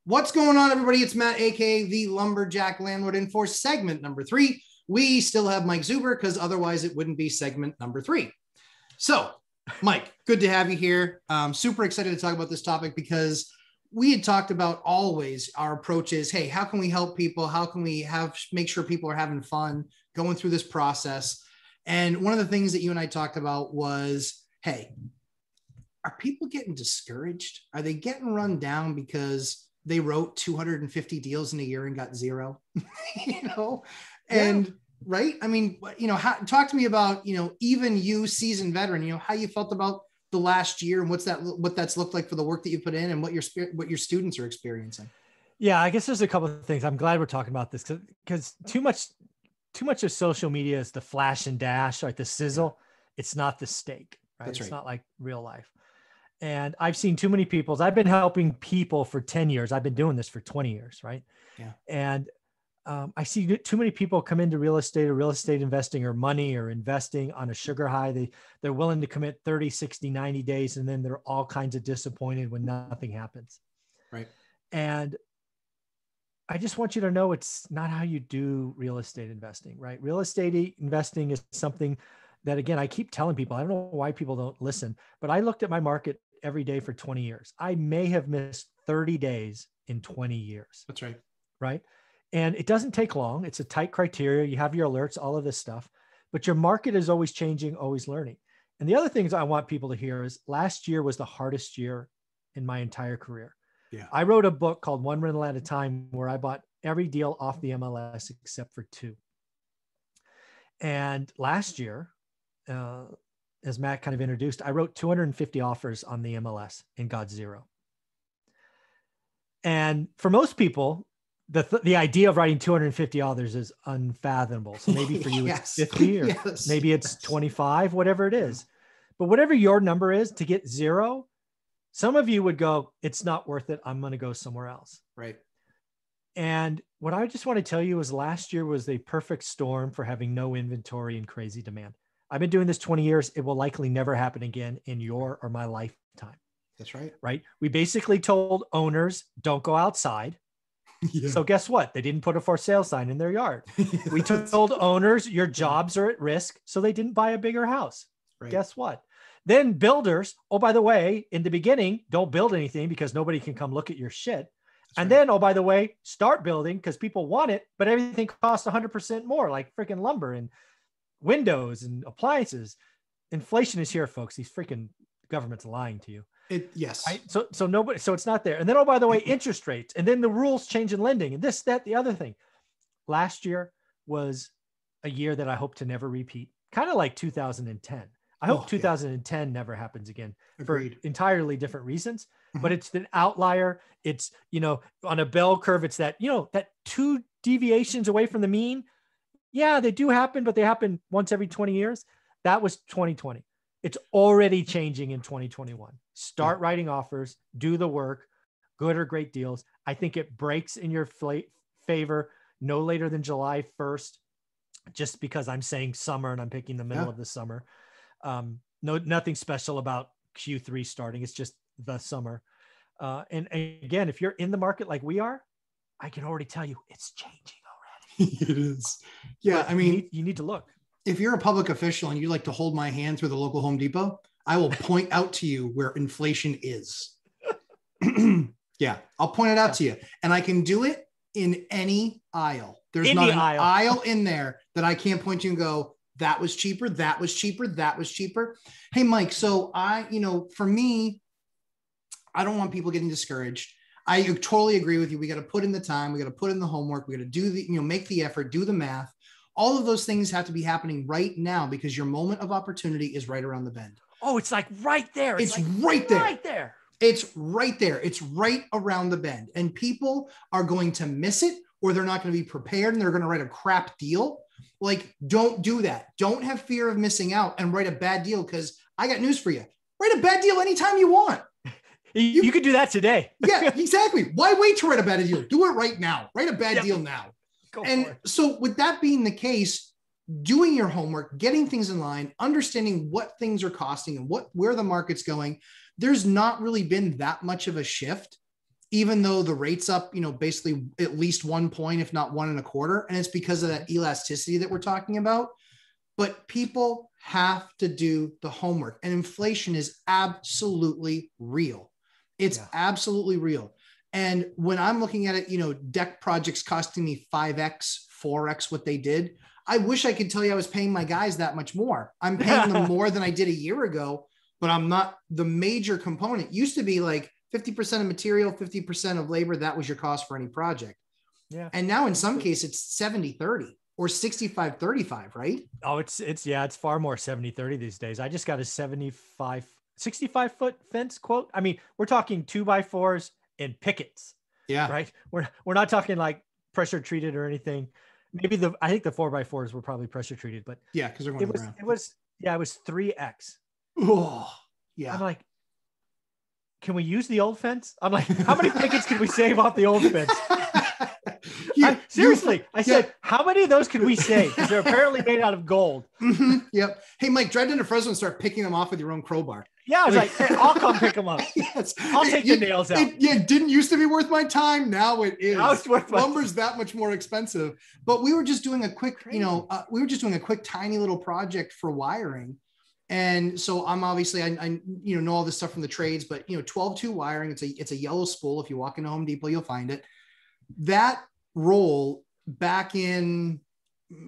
What's going on, everybody? It's Matt, aka the Lumberjack Landlord, and for segment number 3, we still have Mike Zuber because otherwise it wouldn't be segment number 3. So, Mike, good to have you here. Super excited to talk about this topic because we had talked about always our approach is, hey, how can we help people? How can we make sure people are having fun going through this process? And one of the things that you and I talked about was, hey, are people getting discouraged? Are they getting run down because they wrote 250 deals in a year and got zero? And yeah. Right. I mean, talk to me about, even you, seasoned veteran, how you felt about the last year and what that's looked like for the work that you put in and what your students are experiencing. Yeah, I guess there's a couple of things. I'm glad we're talking about this because too much of social media is the flash and dash, like the sizzle. Yeah. It's not the steak, right? That's right. It's not like real life. And I've seen too many people. I've been helping people for 10 years. I've been doing this for 20 years, right? Yeah. And I see too many people come into real estate or real estate investing or money or investing on a sugar high. They're willing to commit 30, 60, 90 days, and then they're all kinds of disappointed when nothing happens. Right. And I just want you to know it's not how you do real estate investing, right? Real estate investing is something that, again, I keep telling people, I don't know why people don't listen, but I looked at my market every day for 20 years. I may have missed 30 days in 20 years. That's right. Right. And it doesn't take long. It's a tight criteria. You have your alerts, all of this stuff, but your market is always changing, always learning. And the other things I want people to hear is last year was the hardest year in my entire career. Yeah. I wrote a book called One Rental at a Time where I bought every deal off the MLS except for 2. And last year, as Matt kind of introduced, I wrote 250 offers on the MLS and got 0. And for most people, the idea of writing 250 others is unfathomable. So maybe for you, yes. It's 50 or yes. maybe it's 25, whatever it is. But whatever your number is to get 0, some of you would go, it's not worth it. I'm going to go somewhere else. Right. And what I just want to tell you is last year was a perfect storm for having no inventory and crazy demand. I've been doing this 20 years. It will likely never happen again in your or my lifetime. That's right. Right. We basically told owners, don't go outside. Yeah. So guess what? They didn't put a for sale sign in their yard. We told owners your jobs are at risk. So they didn't buy a bigger house. Right. Guess what? Then builders, oh, by the way, in the beginning, don't build anything because nobody can come look at your shit. That's and right. Then, oh, by the way, start building because people want it, but everything costs 100% more, like freaking lumber and windows and appliances. Inflation is here, folks. These freaking government's lying to you. Yes. Right? So it's not there. And then, oh, by the way, interest rates, and then the rules change in lending and this, that, the other thing. Last year was a year that I hope to never repeat, kind of like 2010. I hope 2010 never happens again. Agreed. For entirely different reasons, but it's an outlier. It's, on a bell curve, it's that, that 2 deviations away from the mean. Yeah, they do happen, but they happen once every 20 years. That was 2020. It's already changing in 2021. Start writing offers, do the work, good or great deals. I think it breaks in your favor no later than July 1st, just because I'm saying summer and I'm picking the middle of the summer. Nothing special about Q3 starting. It's just the summer. And again, if you're in the market like we are, I can already tell you it's changing already. It is. Yeah. But I mean, you need to look. If you're a public official and you like to hold my hand through the local Home Depot, I will point out to you where inflation is. Yeah. I'll point it out to you, and I can do it in any aisle. There's not an aisle in there that I can't point to and go, that was cheaper. That was cheaper. That was cheaper. Hey, Mike. So for me, I don't want people getting discouraged. I totally agree with you. We got to put in the time. We got to put in the homework. We got to do make the effort, do the math. All of those things have to be happening right now because your moment of opportunity is right around the bend. Oh, it's like right there. It's like right there. Right there. It's right there. It's right around the bend. And people are going to miss it, or they're not going to be prepared and they're going to write a crap deal. Like, don't do that. Don't have fear of missing out and write a bad deal, because I got news for you. Write a bad deal anytime you want. You could do that today. Yeah, exactly. Why wait to write a bad deal? Do it right now. Write a bad deal now. And so with that being the case, doing your homework, getting things in line, understanding what things are costing and where the market's going, there's not really been that much of a shift even though the rate's up, basically at least 1 point, if not 1.25. And it's because of that elasticity that we're talking about. But people have to do the homework, and inflation is absolutely real. It's absolutely real. And when I'm looking at it, deck projects costing me 5x, 4x what they did. I wish I could tell you I was paying my guys that much more. I'm paying them more than I did a year ago, but I'm not. The major component used to be like 50% of material, 50% of labor. That was your cost for any project. Yeah. And now in some cases it's 70-30 or 65-35, right? Oh, it's far more 70-30 these days. I just got a 65 foot fence quote. I mean, we're talking 2x4s and pickets. Yeah. Right. We're not talking like pressure treated or anything. Maybe I think the 4x4s were probably pressure treated, but yeah, because they're going around. It was 3x. Oh, yeah. I'm like, can we use the old fence? I'm like, how many pickets can we save off the old fence? Seriously, I said, how many of those can we save? Because they're apparently made out of gold. Mm-hmm, yep. Hey, Mike, drive down to Fresno and start picking them off with your own crowbar. Yeah, I was like, hey, I'll come pick them up. Yes. I'll take the nails out. It didn't used to be worth my time. Now it is. Now it's worth Lumber's that much more expensive. But we were just doing a quick, tiny little project for wiring. And so I'm obviously, I know all this stuff from the trades, but 12-2 wiring, it's a yellow spool. If you walk into Home Depot, you'll find it. That roll back in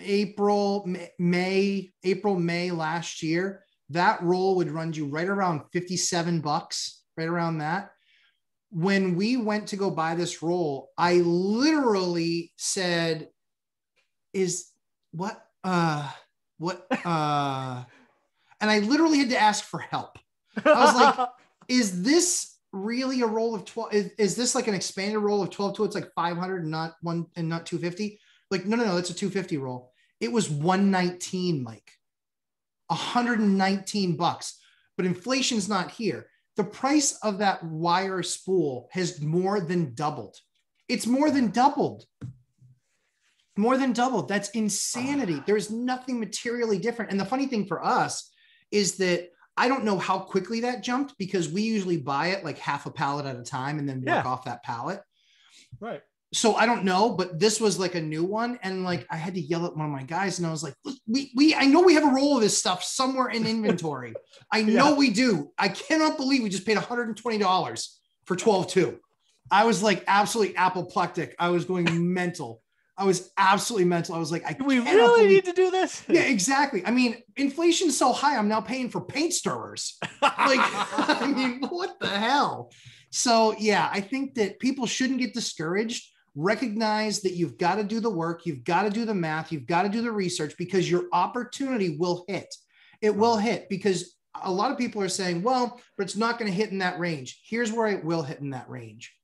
April, May last year, that roll would run you right around $57, right around that. When we went to go buy this roll, I literally said, and I literally had to ask for help. I was like, is this really a roll of 12? Is this like an expanded roll of 12-2? It's like 500 and not 250. Like, no, that's a 250 roll. It was 119, Mike. $119, but inflation's not here. The price of that wire spool has more than doubled. It's more than doubled. More than doubled. That's insanity. There's nothing materially different. And the funny thing for us is that I don't know how quickly that jumped, because we usually buy it like half a pallet at a time and then work off that pallet. Right. So I don't know, but this was like a new one. And like, I had to yell at one of my guys and I was like, I know we have a roll of this stuff somewhere in inventory. I know we do. I cannot believe we just paid $120 for 12-2. I was like absolutely apoplectic. I was going mental. I was absolutely mental. I was like, we really need to do this? Yeah, exactly. I mean, inflation's so high, I'm now paying for paint stirrers. I mean, what the hell? So yeah, I think that people shouldn't get discouraged. Recognize that you've got to do the work. You've got to do the math. You've got to do the research, because your opportunity will hit. It will hit, because a lot of people are saying, well, but it's not going to hit in that range. Here's where it will hit in that range.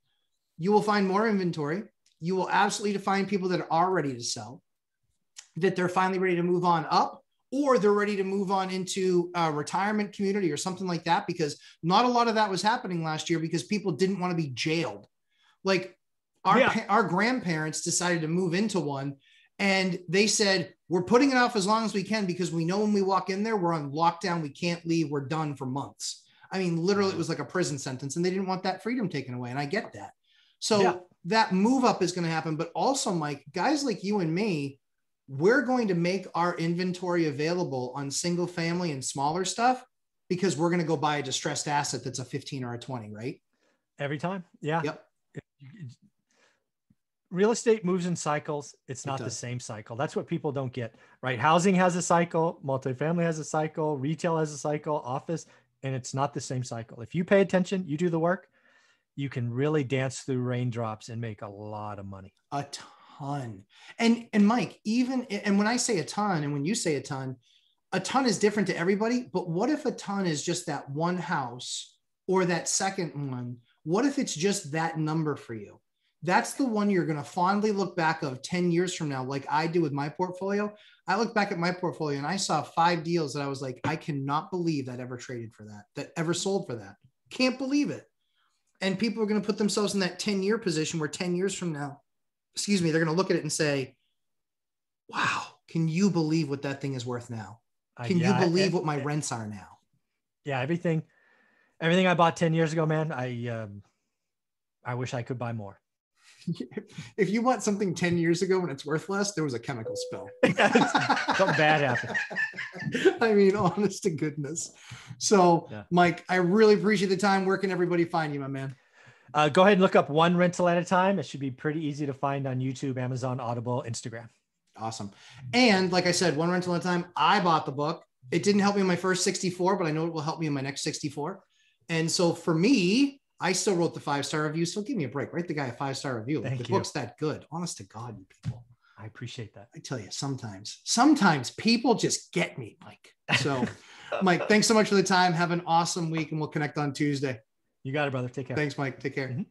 You will find more inventory. You will absolutely find people that are ready to sell, that they're finally ready to move on up, or they're ready to move on into a retirement community or something like that, because not a lot of that was happening last year because people didn't want to be jailed. Like our grandparents decided to move into one, and they said, we're putting it off as long as we can because we know when we walk in there, we're on lockdown. We can't leave. We're done for months. I mean, literally, it was like a prison sentence, and they didn't want that freedom taken away. And I get that. So that move up is going to happen. But also, Mike, guys like you and me, we're going to make our inventory available on single family and smaller stuff, because we're going to go buy a distressed asset that's a 15 or a 20, right? Every time. Yeah. Yep. Real estate moves in cycles. It's not the same cycle. That's what people don't get, right? Housing has a cycle, multifamily has a cycle, retail has a cycle, office, and it's not the same cycle. If you pay attention, you do the work, you can really dance through raindrops and make a lot of money. A ton. And Mike, and when I say a ton, and when you say a ton is different to everybody. But what if a ton is just that one house or that second one? What if it's just that number for you? That's the one you're going to fondly look back of 10 years from now, like I do with my portfolio. I look back at my portfolio and I saw 5 deals that I was like, I cannot believe that ever traded for that ever sold for that. Can't believe it. And people are going to put themselves in that 10-year position where 10 years from now, they're going to look at it and say, wow, can you believe what that thing is worth now? Can you believe what my rents are now? Yeah. Everything I bought 10 years ago, man, I I wish I could buy more. If you want something 10 years ago when it's worth less, there was a chemical spill. Something bad happened. I mean, honest to goodness. So, Yeah. Mike, I really appreciate the time. Where can everybody find you, my man? Go ahead and look up One Rental at a Time. It should be pretty easy to find on YouTube, Amazon, Audible, Instagram. Awesome. And like I said, One Rental at a Time, I bought the book. It didn't help me in my first 64, but I know it will help me in my next 64. And so for me, I still wrote the 5-star review. So give me a break. Write the guy a 5-star review. Thank the you. book's that good. Honest to God, you people. I appreciate that. I tell you, sometimes people just get me, Mike. So, Mike, thanks so much for the time. Have an awesome week, and we'll connect on Tuesday. You got it, brother. Take care. Thanks, Mike. Take care. Mm-hmm.